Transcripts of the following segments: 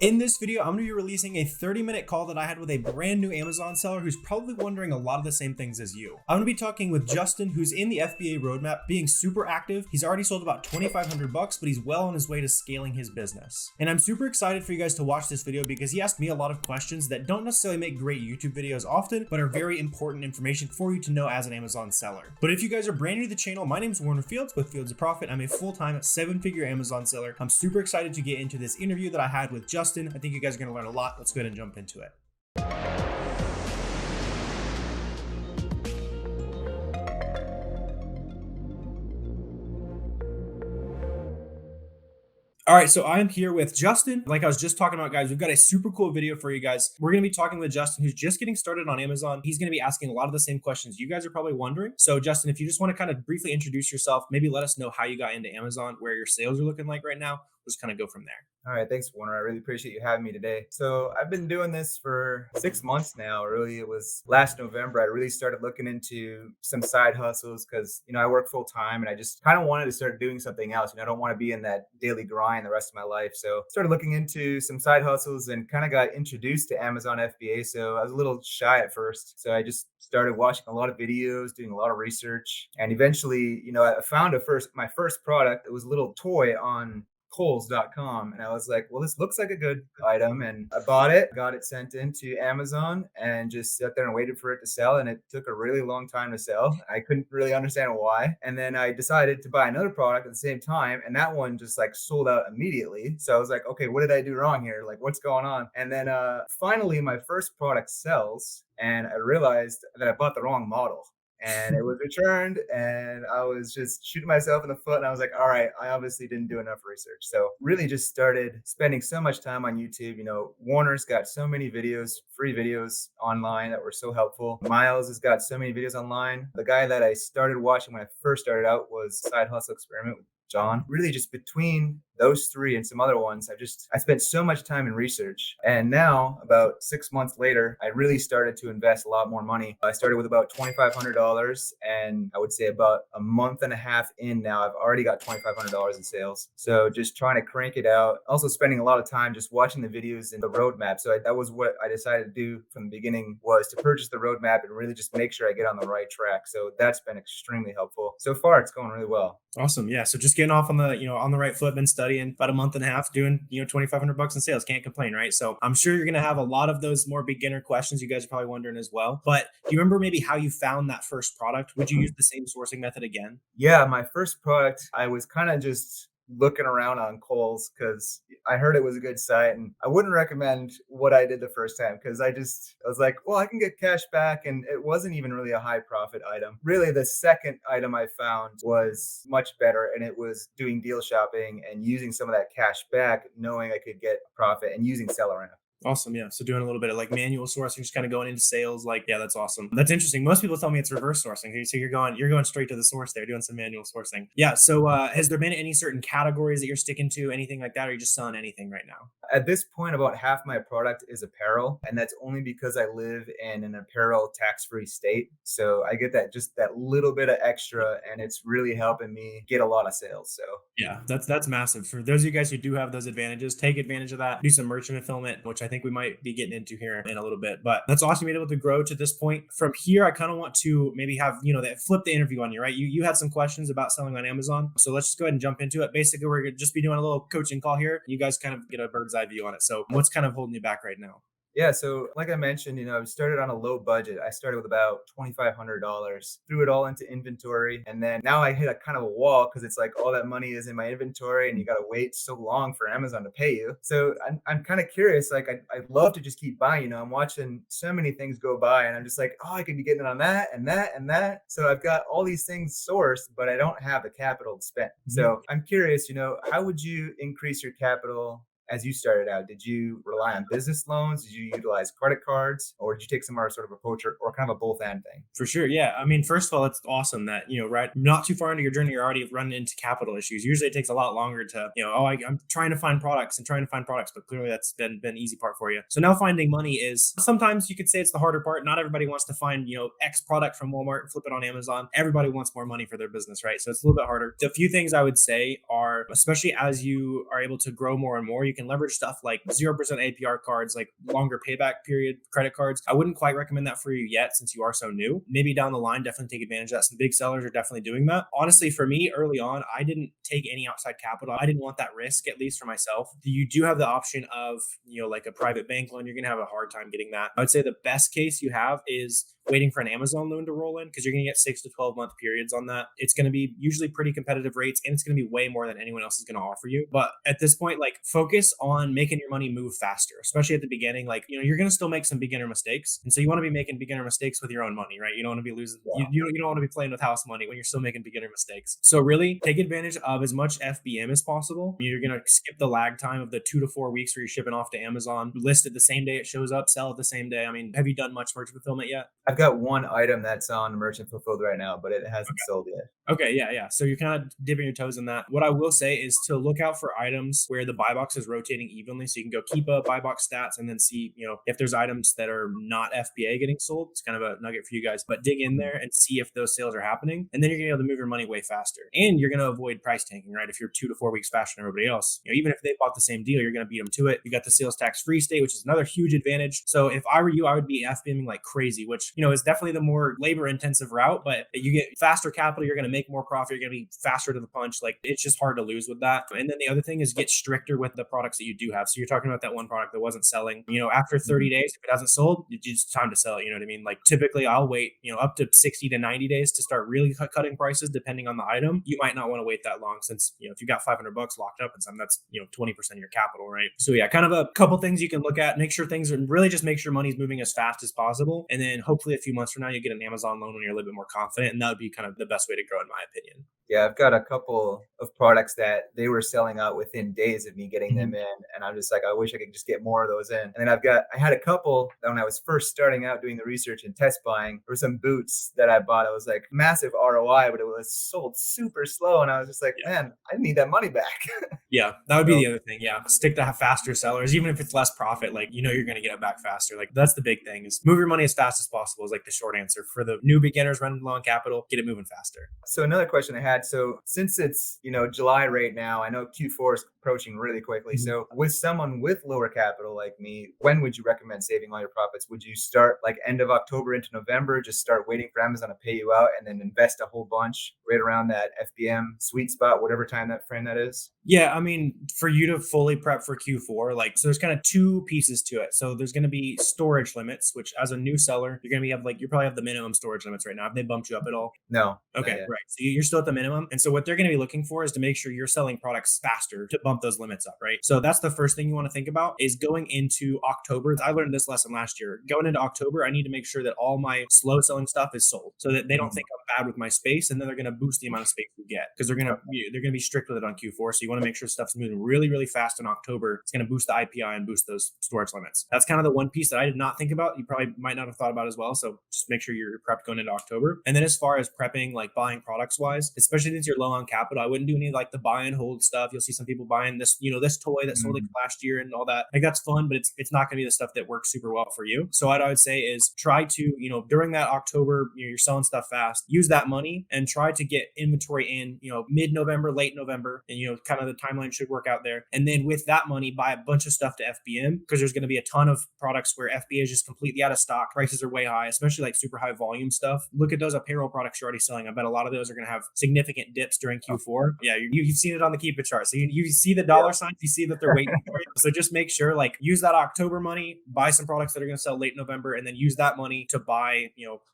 In this video, I'm going to be releasing a 30-minute call that I had with a brand new Amazon seller who's probably wondering a lot of the same things as you. I'm going to be talking with Justin, who's in the FBA roadmap, being super active. He's already sold about $2,500, but he's well on his way to scaling his business. And I'm super excited for you guys to watch this video because he asked me a lot of questions that don't necessarily make great YouTube videos often, but are very important information for you to know as an Amazon seller. But if you guys are brand new to the channel, my name is Warner Fields with Fields of Profit. I'm a full-time 7-figure Amazon seller. I'm super excited to get into this interview that I had with Justin. I think you guys are going to learn a lot. Let's go ahead and jump into it. All right, so I am here with Justin. Like I was just talking about, guys, we've got a super cool video for you guys. We're going to be talking with Justin, who's just getting started on Amazon. He's going to be asking a lot of the same questions you guys are probably wondering. So Justin, if you just want to kind of briefly introduce yourself, maybe let us know how you got into Amazon, where your sales are looking like right now. Let's kind of go from there. All right, thanks, Warner. I really appreciate you having me today. So I've been doing this for 6 months now. Really, it was last November. I really started looking into some side hustles because, I work full time and I just kind of wanted to start doing something else. I don't want to be in that daily grind the rest of my life. So started looking into some side hustles and kind of got introduced to Amazon FBA. So I was a little shy at first. So I just started watching a lot of videos, doing a lot of research. And eventually, I found my first product. It was a little toy on Kohl's.com, and I was like, well, this looks like a good item, and I bought it, got it sent into Amazon, and just sat there and waited for it to sell. And it took a really long time to sell. I couldn't really understand why. And then I decided to buy another product at the same time, and that one just like sold out immediately. So I was like, okay, what did I do wrong here? Like, what's going on? And then finally my first product sells, and I realized that I bought the wrong model, and it was returned, and I was just shooting myself in the foot. And I was like, all right, I obviously didn't do enough research. So really just started spending so much time on YouTube. Warner's got so many videos, free videos online that were so helpful. Miles has got so many videos online. The guy that I started watching when I first started out was Side Hustle Experiment with John. Really just between those three and some other ones, I spent so much time in research. And now about 6 months later, I really started to invest a lot more money. I started with about $2,500, and I would say about a month and a half in now, I've already got $2,500 in sales. So just trying to crank it out. Also spending a lot of time just watching the videos and the roadmap. So that was what I decided to do from the beginning, was to purchase the roadmap and really just make sure I get on the right track. So that's been extremely helpful. So far, it's going really well. Awesome. Yeah. So just getting off on the, on the right foot, been studying about a month and a half, doing, $2,500 in sales. Can't complain, right? So I'm sure you're going to have a lot of those more beginner questions you guys are probably wondering as well. But do you remember maybe how you found that first product? Would you use the same sourcing method again? Yeah, my first product, I was kind of just looking around on Kohl's because I heard it was a good site, and I wouldn't recommend what I did the first time because I was like, well, I can get cash back, and it wasn't even really a high profit item. Really, the second item I found was much better, and it was doing deal shopping and using some of that cash back, knowing I could get a profit, and using SellerAmp. Awesome. Yeah. So doing a little bit of like manual sourcing, just kind of going into sales. Like, yeah, that's awesome. That's interesting. Most people tell me it's reverse sourcing. So you're going straight to the source there, doing some manual sourcing. Yeah. So has there been any certain categories that you're sticking to, anything like that, or are you just selling anything right now? At this point, about half my product is apparel, and that's only because I live in an apparel tax-free state. So I get that little bit of extra, and it's really helping me get a lot of sales. So Yeah, that's massive. For those of you guys who do have those advantages, take advantage of that. Do some merchant fulfillment, which I think we might be getting into here in a little bit. But that's awesome being able to grow to this point. From here, I kind of want to maybe have, that flip the interview on you, right? You had some questions about selling on Amazon. So let's just go ahead and jump into it. Basically, we're gonna just be doing a little coaching call here. You guys kind of get a bird's eye view on it. So what's kind of holding you back right now? yeah, so like I mentioned, I started on a low budget. I started with about $2,500, threw it all into inventory, and then now I hit a kind of a wall because it's like all that money is in my inventory, and you got to wait so long for Amazon to pay you. So I'm kind of curious. Like I'd love to just keep buying. I'm watching so many things go by, and I'm just like, oh, I could be getting it on that and that and that. So I've got all these things sourced, but I don't have the capital to spend. So I'm curious. How would you increase your capital as you started out? Did you rely on business loans? Did you utilize credit cards, or did you take some other sort of approach, or kind of a both and thing? For sure. Yeah. I mean, first of all, it's awesome that, right, not too far into your journey, you're already running into capital issues. Usually it takes a lot longer to, I'm trying to find products, but clearly that's been easy part for you. So now finding money is, sometimes you could say it's the harder part. Not everybody wants to find, X product from Walmart and flip it on Amazon. Everybody wants more money for their business, right? So it's a little bit harder. The few things I would say are, especially as you are able to grow more and more, you can leverage stuff like 0% APR cards, like longer payback period credit cards. I wouldn't quite recommend that for you yet since you are so new. Maybe down the line, definitely take advantage of that. Some big sellers are definitely doing that. Honestly, for me early on, I didn't take any outside capital. I didn't want that risk, at least for myself. You do have the option of, like a private bank loan. You're going to have a hard time getting that. I would say the best case you have is waiting for an Amazon loan to roll in, because you're going to get 6 to 12 month periods on that. It's going to be usually pretty competitive rates, and it's going to be way more than anyone else is going to offer you. But at this point, like, focus on making your money move faster, especially at the beginning. Like, you're going to still make some beginner mistakes. And so you want to be making beginner mistakes with your own money, right? You don't want to be losing, you don't want to be playing with house money when you're still making beginner mistakes. So really take advantage of as much FBM as possible. You're going to skip the lag time of the 2 to 4 weeks where you're shipping off to Amazon, list it the same day it shows up, sell it the same day. I mean, have you done much merchant fulfillment yet? I've got one item that's on merchant fulfilled right now, but it hasn't sold yet. Okay, yeah. So you're kind of dipping your toes in that. What I will say is to look out for items where the buy box is rotating evenly. So you can go keep a buy box stats and then see, if there's items that are not FBA getting sold. It's kind of a nugget for you guys, but dig in there and see if those sales are happening. And then you're going to be able to move your money way faster. And you're going to avoid price tanking, right? If you're 2 to 4 weeks faster than everybody else, even if they bought the same deal, you're going to beat them to it. You got the sales tax free state, which is another huge advantage. So if I were you, I would be FBMing like crazy, which, is definitely the more labor intensive route, but you get faster capital. You're going to make more profit. You're going to be faster to the punch. Like, it's just hard to lose with that. And then the other thing is get stricter with the products that you do have. So you're talking about that one product that wasn't selling, after 30 days, if it hasn't sold, it's time to sell it. You know what I mean? Like, typically I'll wait, up to 60 to 90 days to start really cutting prices depending on the item. You might not want to wait that long since, if you got $500 locked up in something, that's, 20% of your capital, right? So yeah, kind of a couple things you can look at, make sure things are really just make sure money's moving as fast as possible. And then hopefully a few months from now, you get an Amazon loan when you're a little bit more confident. And that would be kind of the best way to grow, in my opinion. Yeah, I've got a couple of products that they were selling out within days of me getting them in. And I'm just like, I wish I could just get more of those in. And then I had a couple that when I was first starting out doing the research and test buying, there were some boots that I bought. I was like, massive ROI, but it was sold super slow. And I was just like, man, I need that money back. Yeah, that would be the other thing. Yeah, stick to faster sellers, even if it's less profit. Like, you're going to get it back faster. Like, that's the big thing, is move your money as fast as possible is like the short answer. For the new beginners running low on capital, get it moving faster. So another question I had. So since it's, July right now, I know Q4 is approaching really quickly. So with someone with lower capital like me, when would you recommend saving all your profits? Would you start like end of October into November, just start waiting for Amazon to pay you out and then invest a whole bunch right around that FBM sweet spot, whatever time that frame that is? Yeah, I mean, for you to fully prep for Q4, so there's kind of two pieces to it. So there's going to be storage limits, which as a new seller, you're going to be you probably have the minimum storage limits right now. Have they bumped you up at all? No. Okay, right. So you're still at the minimum. And so what they're going to be looking for is to make sure you're selling products faster to bump those limits up, right? So that's the first thing you want to think about, is going into October. I learned this lesson last year. Going into October, I need to make sure that all my slow selling stuff is sold so that they don't think I'm bad with my space, and then they're going to boost the amount of space you get, because they're going to be strict with it on Q4. So you want to make sure stuff's moving really, really fast in October. It's going to boost the IPI and boost those storage limits. That's kind of the one piece that I did not think about. You probably might not have thought about as well. So just make sure you're prepped going into October. And then as far as prepping, like buying products wise, especially since you're low on capital, I wouldn't do any like the buy and hold stuff. You'll see some people buying this, this toy that sold like last year and all that. Like, that's fun, but it's not going to be the stuff that works super well for you. So what I would say is try to, during that October, you're selling stuff fast, use that money and try to get inventory in, mid-November, late November, and, kind of the timeline should work out there. And then with that money, buy a bunch of stuff to FBM, because there's going to be a ton of products where FBA is just completely out of stock. Prices are way high, especially like super high volume stuff. Look at those apparel products you're already selling. I bet a lot of those are going to have significant dips during Q4. Yeah, you've seen it on the Keep It chart. So you see the dollar signs, you see that they're waiting for you. So just make sure, use that October money, buy some products that are going to sell late November, and then use that money to buy,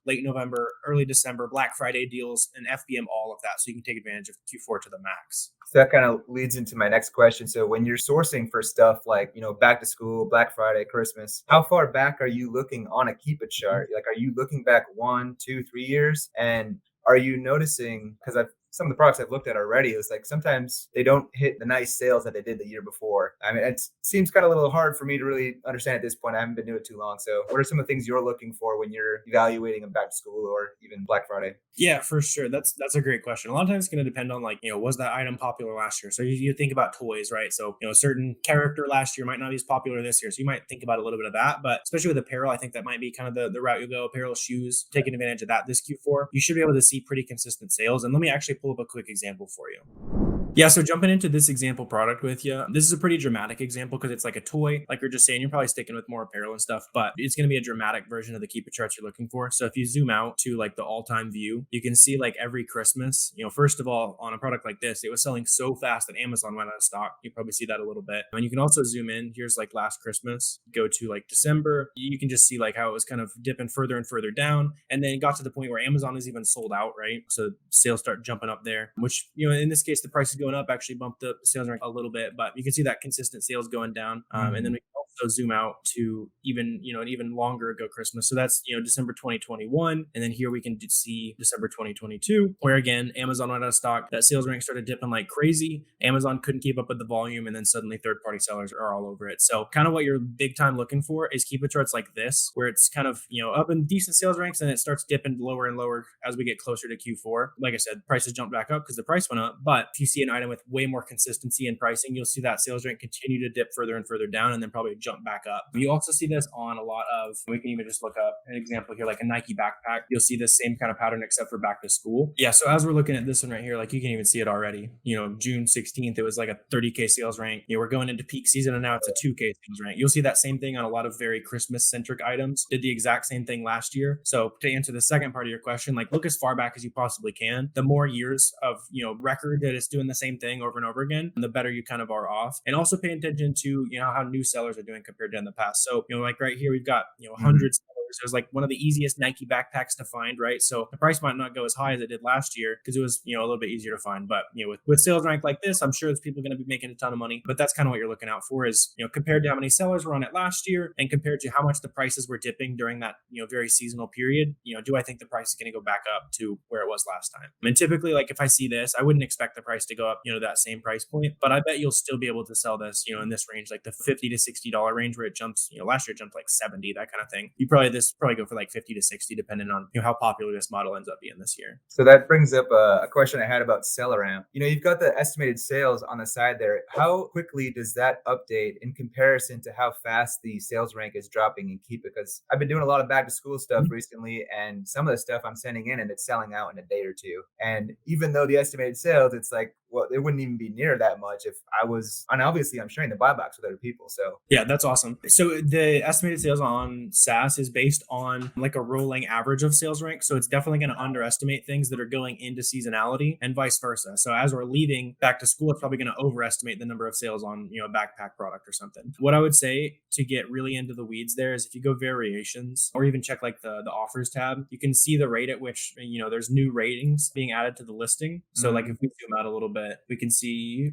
late November, early December, Black Friday deals, and FBM all of that, so you can take advantage of Q4 to the max. So that kind of leads into my next question. So when you're sourcing for stuff like, back to school, Black Friday, Christmas, how far back are you looking on a Keep It chart? Like, are you looking back 1, 2, 3 years? And are you noticing, because some of the products I've looked at already, it's like sometimes they don't hit the nice sales that they did the year before. I mean, it seems kind of a little hard for me to really understand at this point. I haven't been doing it too long. So what are some of the things you're looking for when you're evaluating a back to school or even Black Friday? Yeah, for sure. That's a great question. A lot of times it's going to depend on was that item popular last year? So you think about toys, right? So, a certain character last year might not be as popular this year. So you might think about a little bit of that, but especially with apparel, I think that might be kind of the route you go. Apparel, shoes, taking advantage of that this Q4. You should be able to see pretty consistent sales. And let me actually pull up a quick example for you. Yeah, so jumping into this example product with you, this is a pretty dramatic example because it's like a toy. Like you're just saying, you're probably sticking with more apparel and stuff, but it's going to be a dramatic version of the Keep It charts you're looking for. So if you zoom out to like the all-time view, you can see like every Christmas, first of all, on a product like this, it was selling so fast that Amazon went out of stock. You probably see that a little bit. And you can also zoom in. Here's like last Christmas, go to like December. You can just see like how it was kind of dipping further and further down. And then it got to the point where Amazon is even sold out, right? So sales start jumping up there, which, in this case, the price is going up, actually bumped the sales rank a little bit, but you can see that consistent sales going down. And then we can also zoom out to even, an even longer ago Christmas. So that's, December 2021. And then here we can see December 2022, where again, Amazon went out of stock. That sales rank started dipping like crazy. Amazon couldn't keep up with the volume. And then suddenly third-party sellers are all over it. So kind of what you're big time looking for is Keep It charts like this, where it's kind of, up in decent sales ranks and it starts dipping lower and lower as we get closer to Q4. Like I said, prices jump back up because the price went up. But if you see an item with way more consistency in pricing, you'll see that sales rank continue to dip further and further down and then probably jump back up. You also see this on a lot of, we can even just look up an example here, like a Nike backpack. You'll see the same kind of pattern except for back to school. Yeah, so as we're looking at this one right here, like you can even see it already. June 16th, it was like a 30K sales rank. We're going into peak season and now it's a 2K sales rank. You'll see that same thing on a lot of very Christmas centric items. Did the exact same thing last year. So to answer the second part of your question, like look as far back as you possibly can. The more years of, record that it's doing the same thing over and over again, the better you kind of are off. And also pay attention to, how new sellers are doing compared to in the past. So, like right here, we've got, hundreds sellers. It was like one of the easiest Nike backpacks to find, right? So the price might not go as high as it did last year because it was, a little bit easier to find. But, with sales rank like this, I'm sure there's people going to be making a ton of money. But that's kind of what you're looking out for is, compared to how many sellers were on it last year and compared to how much the prices were dipping during that, very seasonal period, do I think the price is going to go back up to where it was last time? I mean, typically, like if I see this, I wouldn't expect the price to go up, that same price point, but I bet you'll still be able to sell this, in this range, like the $50 to $60 range where it jumps, last year it jumped like 70, that kind of thing. This probably go for like 50 to 60, depending on how popular this model ends up being this year. So that brings up a question I had about SellerAmp. You've got the estimated sales on the side there. How quickly does that update in comparison to how fast the sales rank is dropping in Keep It? Because I've been doing a lot of back to school stuff recently, and some of the stuff I'm sending in and it's selling out in a day or two. And even though the estimated sales, it's like, well, it wouldn't even be near that much if I was, and obviously I'm sharing the buy box with other people. So yeah, that's awesome. So the estimated sales on SaaS is based on like a rolling average of sales rank. So it's definitely going to underestimate things that are going into seasonality and vice versa. So as we're leaving back to school, it's probably going to overestimate the number of sales on, a backpack product or something. What I would say to get really into the weeds there is if you go variations or even check like the offers tab, you can see the rate at which, there's new ratings being added to the listing. So like if we zoom out a little bit, we can see,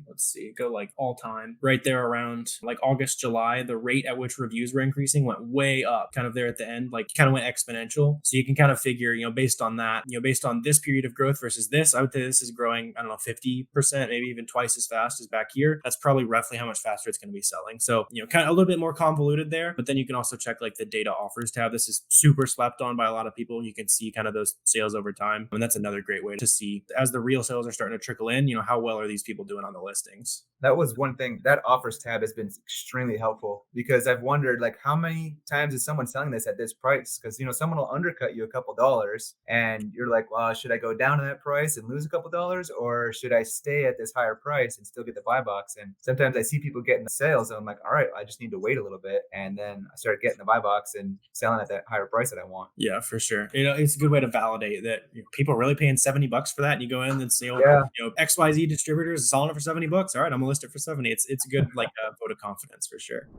go like all time right there around like August, July, the rate at which reviews were increasing went way up kind of there at the end, like kind of went exponential. So you can kind of figure, based on that, based on this period of growth versus this, I would say this is growing, I don't know, 50%, maybe even twice as fast as back here. That's probably roughly how much faster it's going to be selling. So, kind of a little bit more convoluted there, but then you can also check like the data offers tab. This is super slept on by a lot of people. You can see kind of those sales over time. And that's another great way to see as the real sales are starting to trickle in, how well are these people doing on the listings? That was one thing. That offers tab has been extremely helpful because I've wondered like how many times is someone selling this at this price? Because someone will undercut you a couple dollars and you're like, well, should I go down to that price and lose a couple dollars, or should I stay at this higher price and still get the buy box? And sometimes I see people getting the sales and I'm like, all right, I just need to wait a little bit, and then I start getting the buy box and selling at that higher price that I want. Yeah, for sure. It's a good way to validate that people are really paying $70 for that, and you go in and say, XYZ distributors selling it for $70. All right, I'm gonna list it for 70. It's a good like vote of confidence for sure.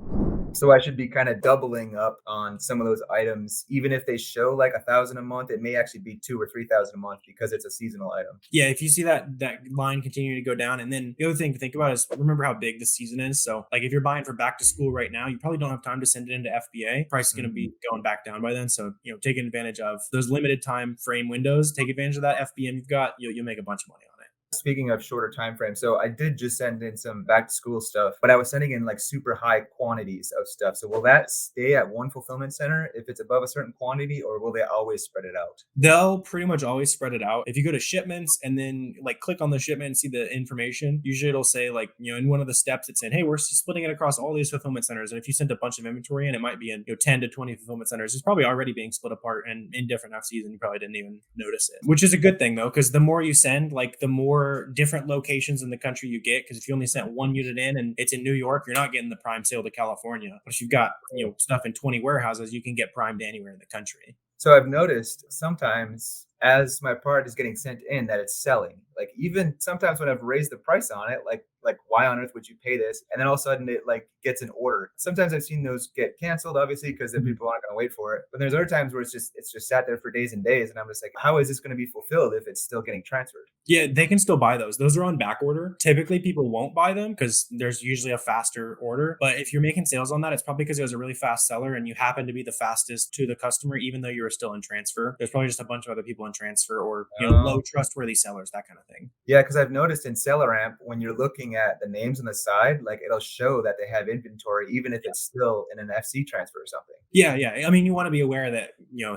So I should be kind of doubling up on some of those items, even if they show like 1,000 a month. It may actually be 2,000 or 3,000 a month because it's a seasonal item. Yeah, if you see that line continue to go down, and then the other thing to think about is remember how big the season is. So like if you're buying for back to school right now, you probably don't have time to send it into FBA. Price is going to be going back down by then. So taking advantage of those limited time frame windows, take advantage of that FBM you've got. You'll make a bunch of money on it. Speaking of shorter time frame, so I did just send in some back to school stuff, but I was sending in like super high quantities of stuff. So will that stay at one fulfillment center if it's above a certain quantity, or will they always spread it out? They'll pretty much always spread it out. If you go to shipments and then like click on the shipment and see the information, usually it'll say like, in one of the steps it's saying, hey, we're splitting it across all these fulfillment centers. And if you send a bunch of inventory in, it might be in 10 to 20 fulfillment centers. It's probably already being split apart and in different FCs, and you probably didn't even notice it, which is a good thing though, because the more you send, like the more for different locations in the country you get. Because if you only sent one unit in and it's in New York, you're not getting the prime sale to California. But if you've got stuff in 20 warehouses, you can get primed anywhere in the country. So I've noticed sometimes as my part is getting sent in that it's selling. Like even sometimes when I've raised the price on it, like why on earth would you pay this? And then all of a sudden it like gets an order. Sometimes I've seen those get canceled, obviously, because the people aren't going to wait for it. But there's other times where it's just sat there for days and days, and I'm just like, how is this going to be fulfilled if it's still getting transferred? Yeah, they can still buy those. Those are on back order. Typically, people won't buy them because there's usually a faster order. But if you're making sales on that, it's probably because it was a really fast seller and you happen to be the fastest to the customer, even though you were still in transfer. There's probably just a bunch of other people in transfer or low trustworthy sellers, that kind of thing. Yeah, because I've noticed in SellerAmp, when you're looking at the names on the side, like it'll show that they have inventory, even if it's still in an FC transfer or something. Yeah. I mean, you want to be aware that,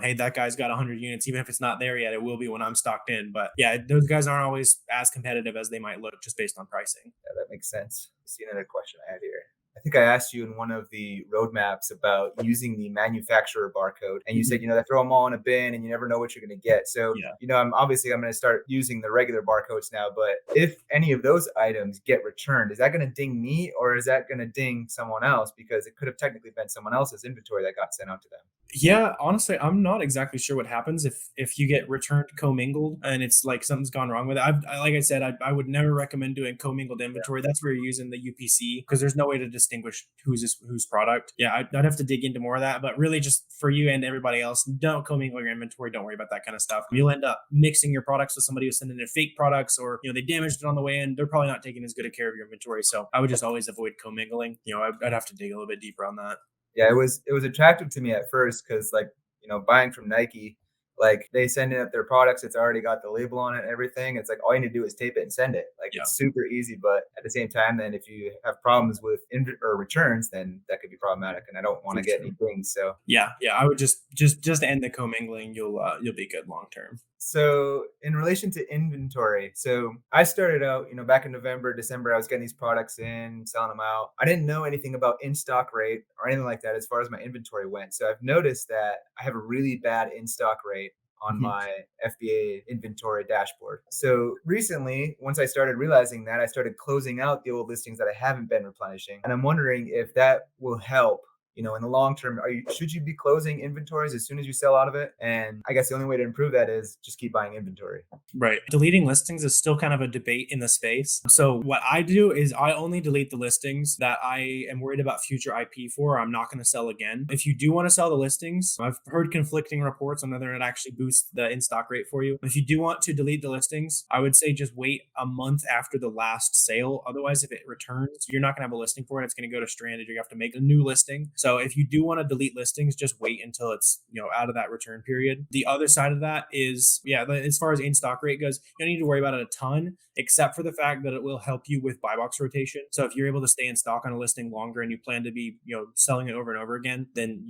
hey, that guy's got 100 units. Even if it's not there yet, it will be when I'm stocked in. But yeah, those guys aren't always as competitive as they might look just based on pricing. Yeah, that makes sense. See another question I had here. I think I asked you in one of the roadmaps about using the manufacturer barcode, and you said, they throw them all in a bin and you never know what you're going to get. So, I'm going to start using the regular barcodes now, but if any of those items get returned, is that going to ding me or is that going to ding someone else? Because it could have technically been someone else's inventory that got sent out to them. Yeah, honestly, I'm not exactly sure what happens if you get returned commingled and it's like something's gone wrong with it. Like I said, I would never recommend doing commingled inventory. That's where you're using the UPC because there's no way to distinguish whose product. Yeah, I'd have to dig into more of that, but really just for you and everybody else, don't commingle your inventory. Don't worry about that kind of stuff. You'll end up mixing your products with somebody who's sending in fake products, or they damaged it on the way in. They're probably not taking as good a care of your inventory. So I would just always avoid commingling. I'd have to dig a little bit deeper on that. Yeah, it was attractive to me at first because buying from Nike, like they send in their products, it's already got the label on it and everything. It's like all you need to do is tape it and send it. Like it's super easy, but at the same time, then if you have problems with returns, then that could be problematic, and I don't want to get anything. So yeah, I would just end the commingling. You'll be good long term. So in relation to inventory, so I started out, back in November, December, I was getting these products in, selling them out. I didn't know anything about in-stock rate or anything like that as far as my inventory went. So I've noticed that I have a really bad in-stock rate on my FBA inventory dashboard. So recently, once I started realizing that, I started closing out the old listings that I haven't been replenishing. And I'm wondering if that will help in the long term. Should you be closing inventories as soon as you sell out of it? And I guess the only way to improve that is just keep buying inventory. Right. Deleting listings is still kind of a debate in the space. So what I do is I only delete the listings that I am worried about future IP for, or I'm not going to sell again. If you do want to sell the listings, I've heard conflicting reports on whether it actually boosts the in-stock rate for you. If you do want to delete the listings, I would say just wait a month after the last sale. Otherwise, if it returns, you're not going to have a listing for it. It's going to go to stranded. You have to make a new listing. So if you do want to delete listings, just wait until it's out of that return period. The other side of that is, as far as in-stock rate goes, you don't need to worry about it a ton, except for the fact that it will help you with buy box rotation. So if you're able to stay in stock on a listing longer and you plan to be selling it over and over again, then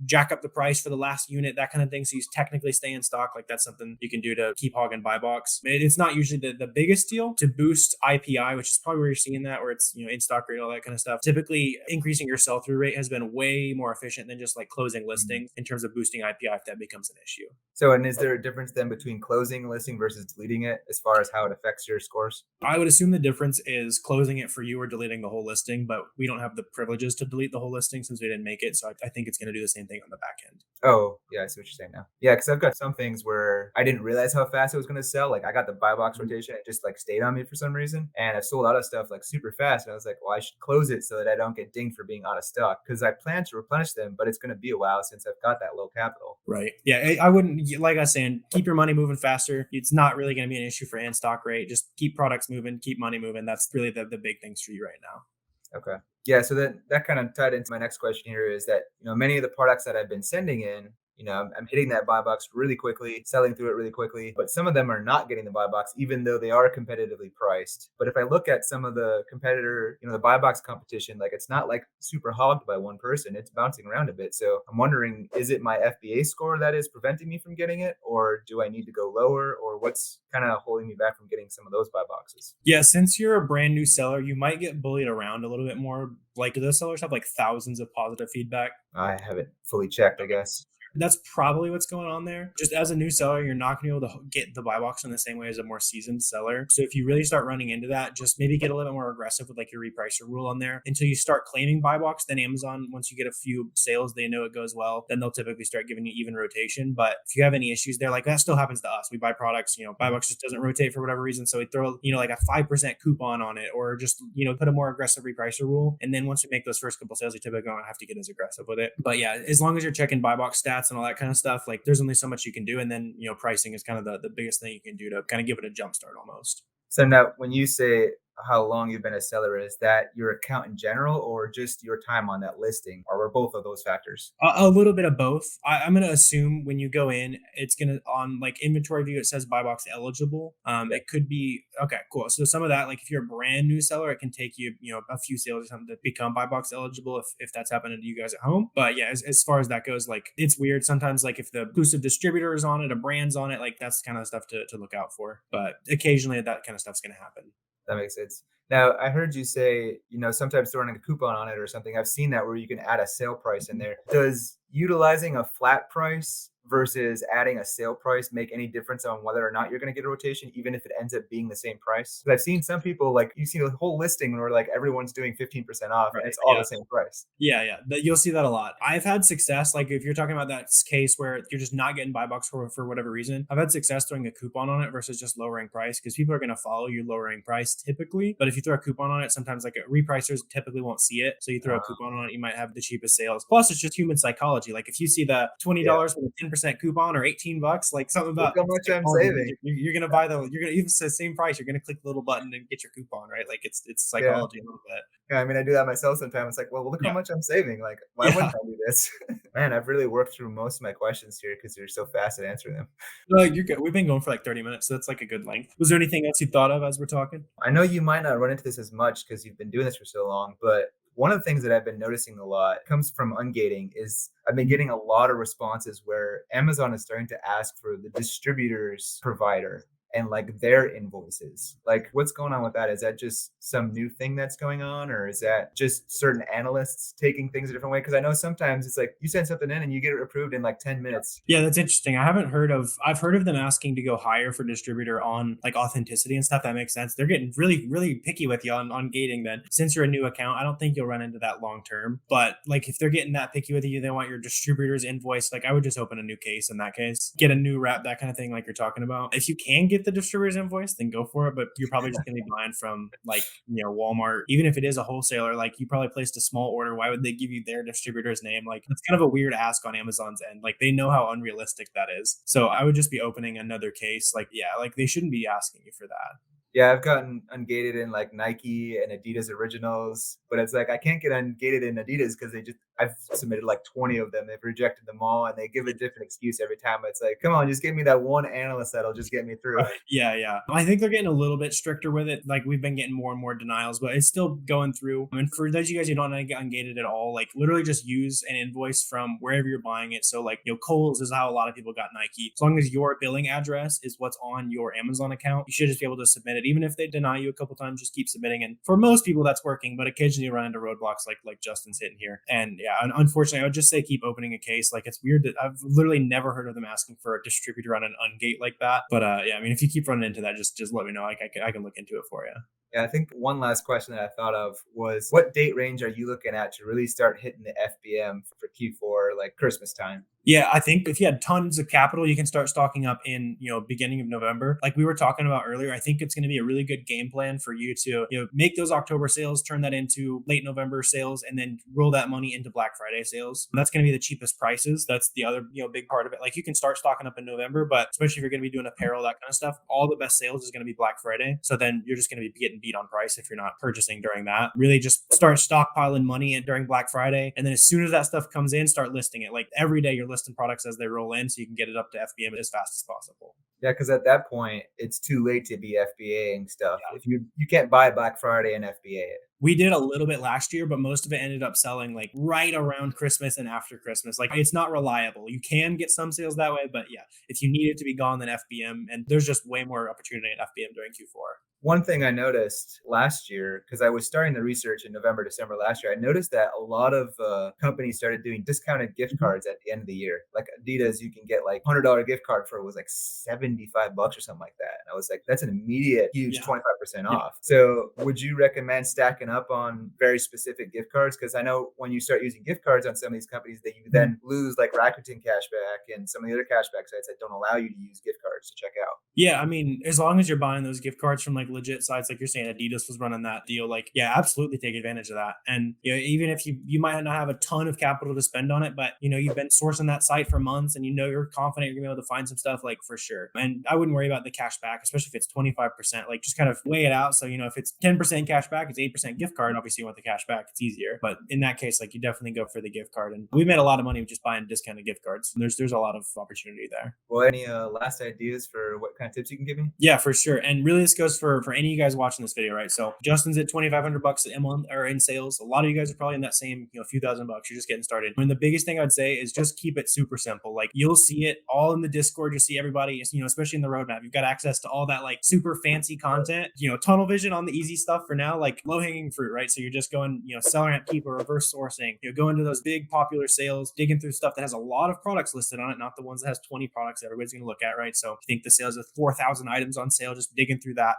jack up the price for the last unit, that kind of thing. So you technically stay in stock. Like that's something you can do to keep hogging buy box. It's not usually the biggest deal to boost IPI, which is probably where you're seeing that, where it's in stock rate, all that kind of stuff. Typically, increasing your sell through rate has been way more efficient than just like closing listings in terms of boosting IPI if that becomes an issue. So, and is there a difference then between closing a listing versus deleting it as far as how it affects your scores? I would assume the difference is closing it for you or deleting the whole listing, but we don't have the privileges to delete the whole listing since we didn't make it. So I think it's going to do the same thing on the back end. Oh, yeah, I see what you're saying now. Yeah, because I've got some things where I didn't realize how fast it was going to sell. Like I got the buy box rotation, it just like stayed on me for some reason. And I sold out of stuff like super fast. And I was like, well, I should close it so that I don't get dinged for being out of stock because I plan to replenish them, but it's going to be a while since I've got that low capital. Right. Yeah, I wouldn't, like I was saying, keep your money moving faster. It's not really going to be an issue for in-stock rate. Just keep products moving, keep money moving. That's really the big things for you right now. Okay. Yeah. So that kind of tied into my next question here is that, many of the products that I've been sending in, I'm hitting that buy box really quickly, selling through it really quickly, but some of them are not getting the buy box, even though they are competitively priced. But if I look at some of the competitor, the buy box competition, like it's not like super hogged by one person, it's bouncing around a bit. So I'm wondering, is it my FBA score that is preventing me from getting it? Or do I need to go lower? Or what's kind of holding me back from getting some of those buy boxes? Yeah, since you're a brand new seller, you might get bullied around a little bit more. Like, do those sellers have like thousands of positive feedback? I haven't fully checked, I guess. That's probably what's going on there. Just as a new seller, you're not going to be able to get the buy box in the same way as a more seasoned seller. So if you really start running into that, just maybe get a little bit more aggressive with like your repricer rule on there until you start claiming buy box. Then Amazon, once you get a few sales, they know it goes well, then they'll typically start giving you even rotation. But if you have any issues there, like that still happens to us. We buy products, buy box just doesn't rotate for whatever reason. So we throw, like a 5% coupon on it, or just, put a more aggressive repricer rule. And then once we make those first couple sales, you typically don't have to get as aggressive with it. But yeah, as long as you're checking buy box stats and all that kind of stuff, like there's only so much you can do. And then, pricing is kind of the biggest thing you can do to kind of give it a jump start almost. So now, when you say how long you've been a seller, is that your account in general or just your time on that listing, or were both of those factors? A little bit of both. I'm going to assume when you go in, it's going to, on like inventory view, it says buy box eligible. It could be, okay, cool. So some of that, like if you're a brand new seller, it can take you, a few sales or something to become buy box eligible if that's happening to you guys at home. But yeah, as far as that goes, like it's weird. Sometimes like if the exclusive distributor is on it, a brand's on it, like that's kind of stuff to look out for. But occasionally that kind of stuff's going to happen. That makes sense. Now, I heard you say, sometimes throwing a coupon on it or something. I've seen that where you can add a sale price in there. Does utilizing a flat price versus adding a sale price make any difference on whether or not you're going to get a rotation, even if it ends up being the same price? 'Cause I've seen some people, like you see a whole listing where like everyone's doing 15% off and Right. it's all Yeah. the same price. Yeah. You'll see that a lot. I've had success, like if you're talking about that case where you're just not getting buy box for whatever reason, I've had success throwing a coupon on it versus just lowering price, because people are going to follow you lowering price typically. But if you throw a coupon on it, sometimes like repricers typically won't see it. So you throw a coupon on it, you might have the cheapest sales. Plus, it's just human psychology. Like if you see the Yeah. $20 with a 10% coupon or $18, like something Look about how much I'm psychology, saving. you're going to buy you're going to even say same price, you're going to click the little button and get your coupon, right? Like it's Yeah. psychology a little bit. Yeah, I mean, I do that myself sometimes. It's like, well, look how Yeah. much I'm saving. Like, why Yeah. wouldn't I do this? Man, I've really worked through most of my questions here because you're so fast at answering them. No, you're good. We've been going for like 30 minutes, so that's like a good length. Was there anything else you thought of as we're talking? I know you might not run into this as much because you've been doing this for so long, but one of the things that I've been noticing a lot comes from Ungating is I've been getting a lot of responses where Amazon is starting to ask for the distributor's provider and like their invoices. Like, what's going on with that? Is that just some new thing that's going on, or is that just certain analysts taking things a different way? Because I know sometimes it's like you send something in and you get it approved in like 10 minutes. Yeah, that's interesting. I've heard of them asking to go higher for distributor on like authenticity and stuff. That makes sense. They're getting really, really picky with you on gating then. Since you're a new account, I don't think you'll run into that long term. But like if they're getting that picky with you, they want your distributor's invoice. Like I would just open a new case in that case, get a new wrap, that kind of thing, like you're talking about. If you can get the distributor's invoice, then go for it. But you're probably just gonna be buying from like Walmart. Even if it is a wholesaler, like you probably placed a small order. Why would they give you their distributor's name? Like it's kind of a weird ask on Amazon's end. Like they know how unrealistic that is. So I would just be opening another case. Like, yeah, like they shouldn't be asking you for that. Yeah, I've gotten ungated in like Nike and Adidas Originals, but it's like I can't get ungated in Adidas because I've submitted like 20 of them. They've rejected them all and they give a different excuse every time. It's like, come on, just give me that one analyst that'll just get me through. Right. Yeah. I think they're getting a little bit stricter with it. Like we've been getting more and more denials, but it's still going through. And for those of you guys who don't want to get ungated at all, like literally just use an invoice from wherever you're buying it. So like, Kohl's is how a lot of people got Nike. As long as your billing address is what's on your Amazon account, you should just be able to submit it. Even if they deny you a couple times, just keep submitting. And for most people, that's working, but occasionally you run into roadblocks like Justin's hitting here. And yeah, unfortunately, I would just say keep opening a case. Like it's weird that I've literally never heard of them asking for a distributor on an ungate like that. But yeah, I mean, if you keep running into that, just let me know. Like I can look into it for you. Yeah, I think one last question that I thought of was what date range are you looking at to really start hitting the FBM for Q4, like Christmas time? Yeah, I think if you had tons of capital, you can start stocking up in, beginning of November. Like we were talking about earlier, I think it's going to be a really good game plan for you to, make those October sales, turn that into late November sales, and then roll that money into Black Friday sales. And that's going to be the cheapest prices. That's the other, big part of it. Like you can start stocking up in November, but especially if you're going to be doing apparel, that kind of stuff, all the best sales is going to be Black Friday. So then you're just going to be getting beat on price if you're not purchasing during that. Really just start stockpiling money in during Black Friday. And then as soon as that stuff comes in, start listing it. Like every day you're listing products as they roll in so you can get it up to FBM as fast as possible. Yeah, because at that point, it's too late to be FBAing stuff. Yeah. If you can't buy Black Friday and FBA it. We did a little bit last year, but most of it ended up selling like right around Christmas and after Christmas. Like it's not reliable. You can get some sales that way, but yeah, if you need it to be gone, then FBM. And there's just way more opportunity at FBM during Q4. One thing I noticed last year, because I was starting the research in November, December last year, I noticed that a lot of companies started doing discounted gift cards at the end of the year. Like Adidas, you can get like $100 gift card for, it was like $75 or something like that. And I was like, that's an immediate huge 25% off. So would you recommend stacking up on very specific gift cards? Because I know when you start using gift cards on some of these companies, that you then lose like Rakuten cashback and some of the other cashback sites that don't allow you to use gift cards to check out. Yeah, I mean, as long as you're buying those gift cards from like legit sites, like you're saying, Adidas was running that deal. Like, yeah, absolutely take advantage of that. And you know, even if you might not have a ton of capital to spend on it, but you know, you've been sourcing that site for months, and you know you're confident you're gonna be able to find some stuff, like for sure. And I wouldn't worry about the cash back, especially if it's 25%. Like, just kind of weigh it out. So you know, if it's 10% cash back, it's 8% gift card. Obviously, you want the cash back; it's easier. But in that case, like you definitely go for the gift card. And we've made a lot of money just buying discounted gift cards. There's a lot of opportunity there. Well, any last ideas for what kind of tips you can give me? Yeah, for sure. And really, this goes for any of you guys watching this video, right? So Justin's at $2,500 a month or in sales. A lot of you guys are probably in that same, you know, few $1,000s. You're just getting started. And the biggest thing I'd say is just keep it super simple. Like you'll see it all in the Discord. You'll see everybody, you know, especially in the roadmap. You've got access to all that like super fancy content. You know, tunnel vision on the easy stuff for now, like low hanging fruit, right? So you're just going, you know, SellerAmp, Keeper, reverse sourcing. You know, go into those big popular sales, digging through stuff that has a lot of products listed on it, not the ones that has 20 products that everybody's going to look at, right? So if you think the sales of 4,000 items on sale, just digging through that.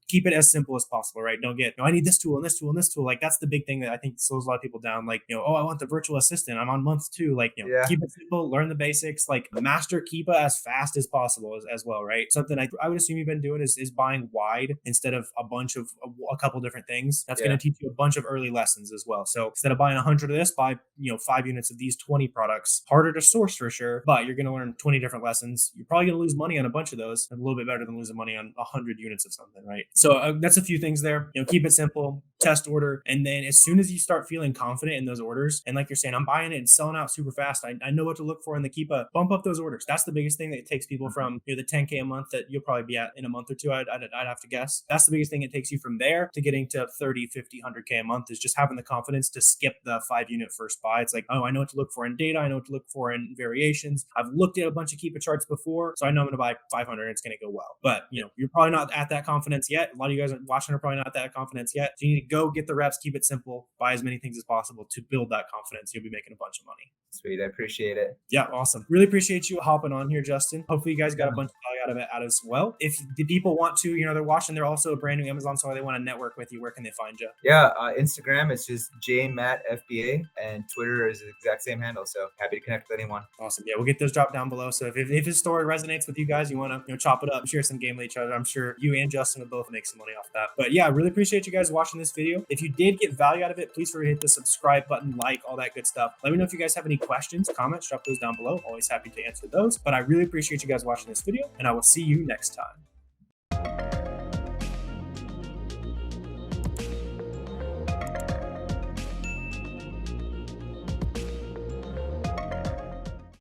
Keep it as simple as possible, right? Don't get, no, I need this tool and this tool and this tool. Like that's the big thing that I think slows a lot of people down. Like, you know, oh, I want the virtual assistant. I'm on month 2. Like, you know, keep it simple, learn the basics, like master Keepa as fast as possible as well, right? Something I would assume you've been doing is buying wide instead of a couple different things. That's going to teach you a bunch of early lessons as well. So instead of buying 100 of this, buy, you know, 5 units of these 20 products. Harder to source for sure, but you're going to learn 20 different lessons. You're probably going to lose money on a bunch of those. A little bit better than losing money on 100 units of something, right? So that's a few things there. You know, keep it simple, test order, and then as soon as you start feeling confident in those orders, and like you're saying, I'm buying it and selling out super fast. I know what to look for in the Keepa. Bump up those orders. That's the biggest thing that takes people from, you know, the 10K a month that you'll probably be at in a month or two. I'd have to guess. That's the biggest thing it takes you from there to getting to 30, 50, 100K a month, is just having the confidence to skip the 5-unit first buy. It's like, oh, I know what to look for in data. I know what to look for in variations. I've looked at a bunch of Keepa charts before, so I know I'm going to buy 500 and it's going to go well. But you know, you're probably not at that confidence yet. A lot of you guys watching are probably not at that confidence yet. So you need to go get the reps, keep it simple, buy as many things as possible to build that confidence. You'll be making a bunch of money. Sweet. I appreciate it. Yeah, awesome. Really appreciate you hopping on here, Justin. Hopefully you guys got a bunch of value out of it as well. If the people want to, you know, they're watching, they're also a brand new Amazon seller, they want to network with you, where can they find you? Yeah, Instagram is just jmattfba, and Twitter is the exact same handle. So happy to connect with anyone. Awesome. Yeah, we'll get those dropped down below. So if his story resonates with you guys, you want to, you know, chop it up, share some game with each other, I'm sure you and Justin will both make some money off that. But yeah, I really appreciate you guys watching this video. If you did get value out of it, please feel free to hit the subscribe button, like, all that good stuff. Let me know if you guys have any questions, comments, drop those down below. Always happy to answer those. But I really appreciate you guys watching this video, and I will see you next time.